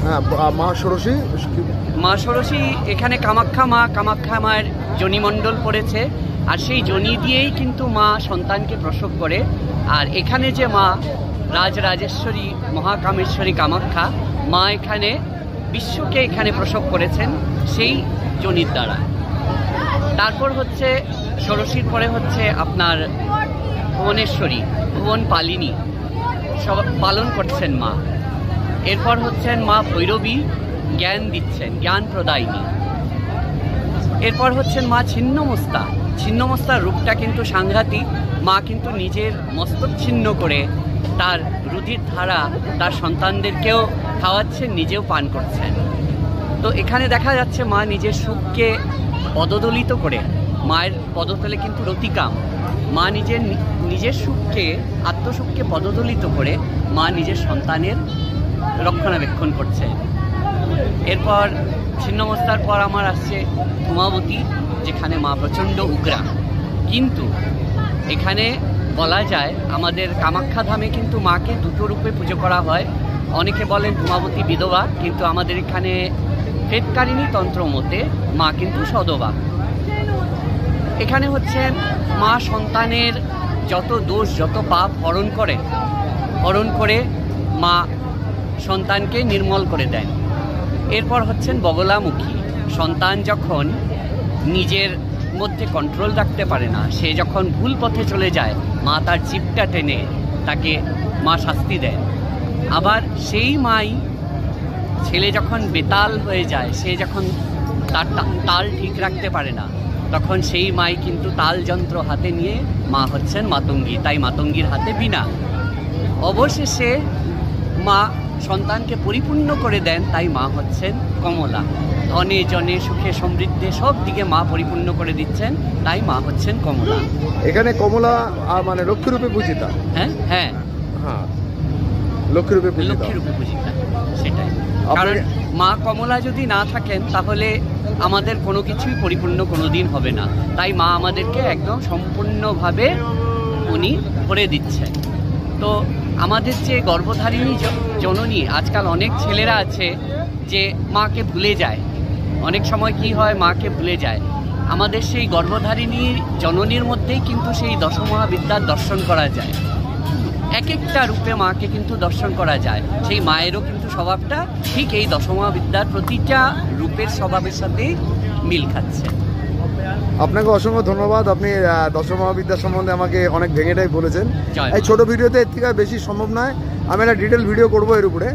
হ্যাঁ, মা ষোড়শী। মা ষোড়শী এখানে কামাখ্যা মায়ের যোনিমণ্ডল পড়েছে, আর সেই যোনি দিয়েই কিন্তু মা সন্তানকে প্রসব করে। আর এখানে যে মা রাজরাজেশ্বরী মহাকামেশ্বরী কামাখ্যা মা এখানে বিশ্বকে এখানে প্রসব করেছেন সেই যোনির দ্বারা। তারপর হচ্ছে ষোড়শীর পরে হচ্ছে আপনার ভুবনেশ্বরী, ভুবন পালিনী সব পালন করছেন মা। এরপর হচ্ছেন মা ভৈরবী, জ্ঞান দিচ্ছেন, জ্ঞান প্রদায়িনী। এরপর হচ্ছেন মা ছিন্নমস্তার রূপটা কিন্তু সাংঘাতিক। মা কিন্তু নিজের মস্তক ছিন্ন করে তার রুধির ধারা তার সন্তানদেরকেও খাওয়াচ্ছেন, নিজেও পান করছেন। তো এখানে দেখা যাচ্ছে মা নিজের সুখকে পদদলিত করে, মায়ের পদতলে কিন্তু রতিকাম, মা নিজের সুখকে আত্মসুখকে পদদলিত করে মা নিজের সন্তানের রক্ষণাবেক্ষণ করছে। এরপর ছিন্নমস্তার পর আমার আসছে ধূমাবতী, যেখানে মা প্রচণ্ড উগ্রা। কিন্তু এখানে বলা যায় আমাদের কামাখ্যা ধামে কিন্তু মাকে দুটো রূপে পুজো করা হয়। অনেকে বলেন ধূমাবতী বিধবা, কিন্তু আমাদের এখানে ফেতকারিণী তন্ত্র মতে মা কিন্তু সদবা। এখানে হচ্ছেন মা সন্তানের যত দোষ যত পাপ হরণ করে মা সন্তানকে নির্মল করে দেন। এরপর হচ্ছেন বগলামুখী, সন্তান যখন নিজের মধ্যে কন্ট্রোল রাখতে পারে না, সে যখন ভুল পথে চলে যায় মা তার জিভটা টেনে তাকে মা শাস্তি দেন। আবার সেই মাই ছেলে যখন বেতাল হয়ে যায়, সে যখন তার তাল ঠিক রাখতে পারে না, তখন সেই মাই কিন্তু তাল যন্ত্র হাতে নিয়ে মা হচ্ছেন মাতঙ্গী, তাই মাতঙ্গীর হাতে বীণা। অবশেষে মা সন্তানকে পরিপূর্ণ করে দেন, তাই মা হচ্ছেন কমলা। ধনে জনে সুখে সমৃদ্ধে সব দিকে মা পরিপূর্ণ করে দিচ্ছেন, তাই মা হচ্ছেন কমলা। এখানে কমলা মানে লক্ষ্মীরূপে পূজিতা। হ্যাঁ হ্যাঁ হ্যাঁ, লক্ষ্মীরূপে পূজিতা, সেটাই। কারণ মা কমলা যদি না থাকেন তাহলে আমাদের কোনো কিছুই পরিপূর্ণ কোনোদিন হবে না। তাই মা আমাদেরকে একদম সম্পূর্ণভাবে উনি করে দিচ্ছেন। তো আমাদের যে গর্ভধারিণী জননী, আজকাল অনেক ছেলেরা আছে যে মাকে ভুলে যায়। অনেক সময় কি হয়, মাকে ভুলে যায়। আমাদের সেই গর্ভধারিণী জননীর মধ্যেই কিন্তু সেই দশমহাবিদ্যার দর্শন করা যায়। এক একটা রূপে মাকে কিন্তু দর্শন করা যায়। সেই মায়েরও কিন্তু স্বভাবটা ঠিক এই দশমহাবিদ্যার প্রতিটা রূপের স্বভাবের সাথেই মিল খাচ্ছে। আপনাকে অসংখ্য ধন্যবাদ। আপনি দশমহাবিদ্যা সম্বন্ধে আমাকে অনেক ভেঙেটাই বলেছেন। এই ছোট ভিডিওতে এর থেকে বেশি সম্ভব নয়, আমি একটা ডিটেল ভিডিও করবো এর উপরে।